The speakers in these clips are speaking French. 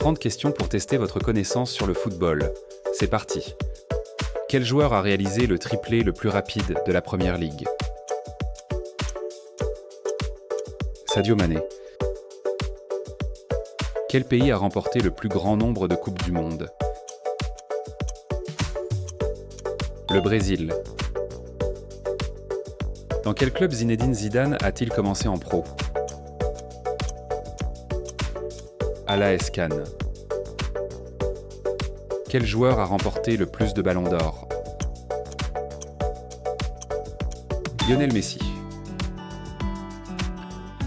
30 questions pour tester votre connaissance sur le football. C'est parti. Quel joueur a réalisé le triplé le plus rapide de la Première Ligue? Sadio Mané. Quel pays a remporté le plus grand nombre de Coupes du Monde? Le Brésil. Dans quel club Zinedine Zidane a-t-il commencé en pro? À l'AS Cannes. Quel joueur a remporté le plus de ballons d'or? Lionel Messi.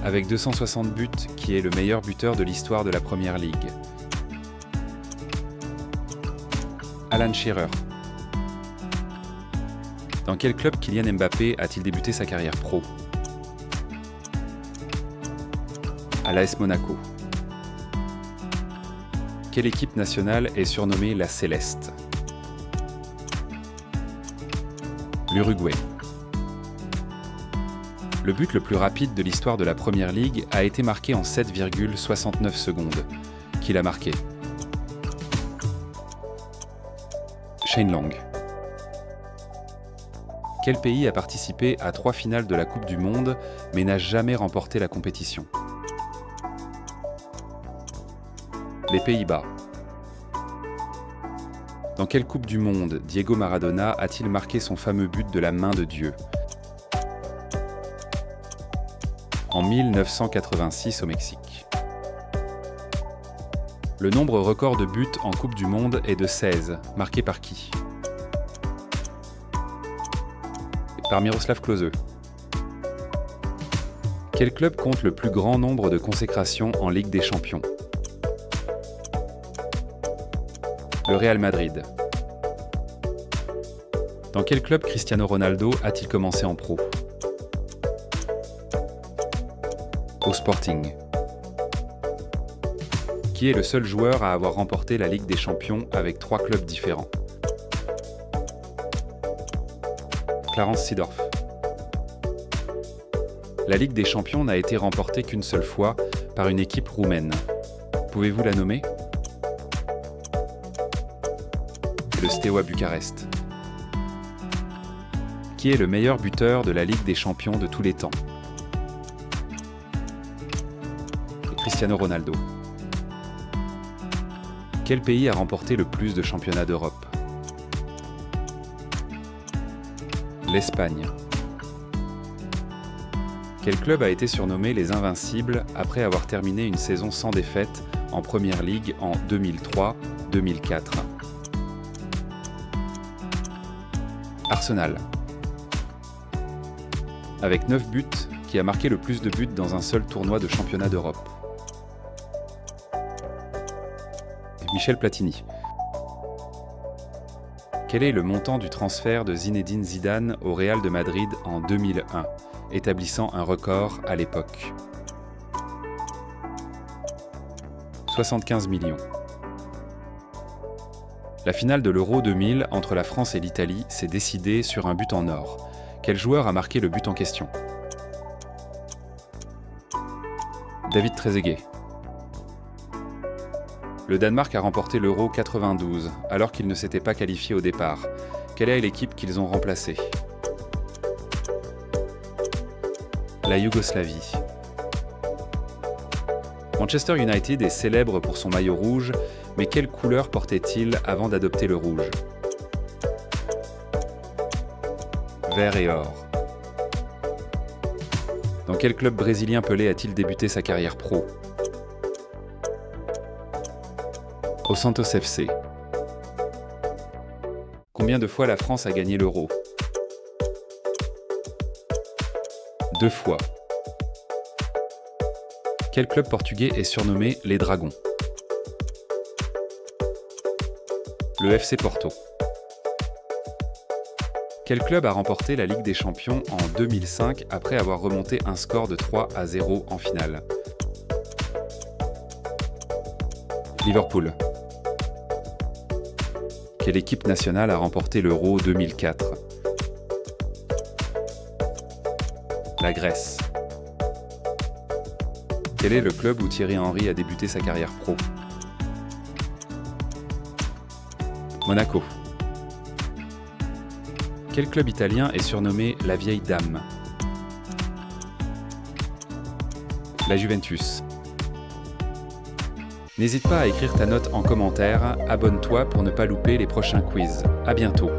Avec 260 buts, qui est le meilleur buteur de l'histoire de la Première Ligue? Alan Shearer. Dans quel club Kylian Mbappé a-t-il débuté sa carrière pro? À l'AS Monaco. Quelle équipe nationale est surnommée la Céleste? L'Uruguay. Le but le plus rapide de l'histoire de la Première Ligue a été marqué en 7,69 secondes. Qui l'a marqué? Shane Long. Quel pays a participé à 3 finales de la Coupe du Monde mais n'a jamais remporté la compétition? Les Pays-Bas. Dans quelle Coupe du Monde Diego Maradona a-t-il marqué son fameux but de la main de Dieu? En 1986 au Mexique. Le nombre record de buts en Coupe du Monde est de 16, marqué par qui? Par Miroslav Klose. Quel club compte le plus grand nombre de consécrations en Ligue des Champions? Le Real Madrid. Dans quel club Cristiano Ronaldo a-t-il commencé en pro? Au Sporting. Qui est le seul joueur à avoir remporté la Ligue des Champions avec 3 clubs différents? Clarence Seedorf. La Ligue des Champions n'a été remportée qu'une seule fois par une équipe roumaine. Pouvez-vous la nommer? Le Steaua Bucarest. Qui est le meilleur buteur de la Ligue des Champions de tous les temps? Cristiano Ronaldo. Quel pays a remporté le plus de championnats d'Europe? L'Espagne. Quel club a été surnommé les Invincibles après avoir terminé une saison sans défaite en Première Ligue en 2003-2004? Arsenal. Avec 9 buts, qui a marqué le plus de buts dans un seul tournoi de championnat d'Europe? Michel Platini. Quel est le montant du transfert de Zinedine Zidane au Real de Madrid en 2001, établissant un record à l'époque? 75 millions. La finale de l'Euro 2000 entre la France et l'Italie s'est décidée sur un but en or. Quel joueur a marqué le but en question? David Trezeguet. Le Danemark a remporté l'Euro 92, alors qu'il ne s'était pas qualifié au départ. Quelle est l'équipe qu'ils ont remplacée? La Yougoslavie. Manchester United est célèbre pour son maillot rouge, mais quelle couleur portait-il avant d'adopter le rouge? Vert et or. Dans quel club brésilien Pelé a-t-il débuté sa carrière pro? Au Santos FC. Combien de fois la France a gagné l'Euro? 2 fois. Quel club portugais est surnommé les Dragons? Le FC Porto. Quel club a remporté la Ligue des Champions en 2005 après avoir remonté un score de 3-0 en finale? Liverpool. Quelle équipe nationale a remporté l'Euro 2004? La Grèce. Quel est le club où Thierry Henry a débuté sa carrière pro? Monaco. Quel club italien est surnommé la vieille dame? La Juventus. N'hésite pas à écrire ta note en commentaire, abonne-toi pour ne pas louper les prochains quiz. À bientôt.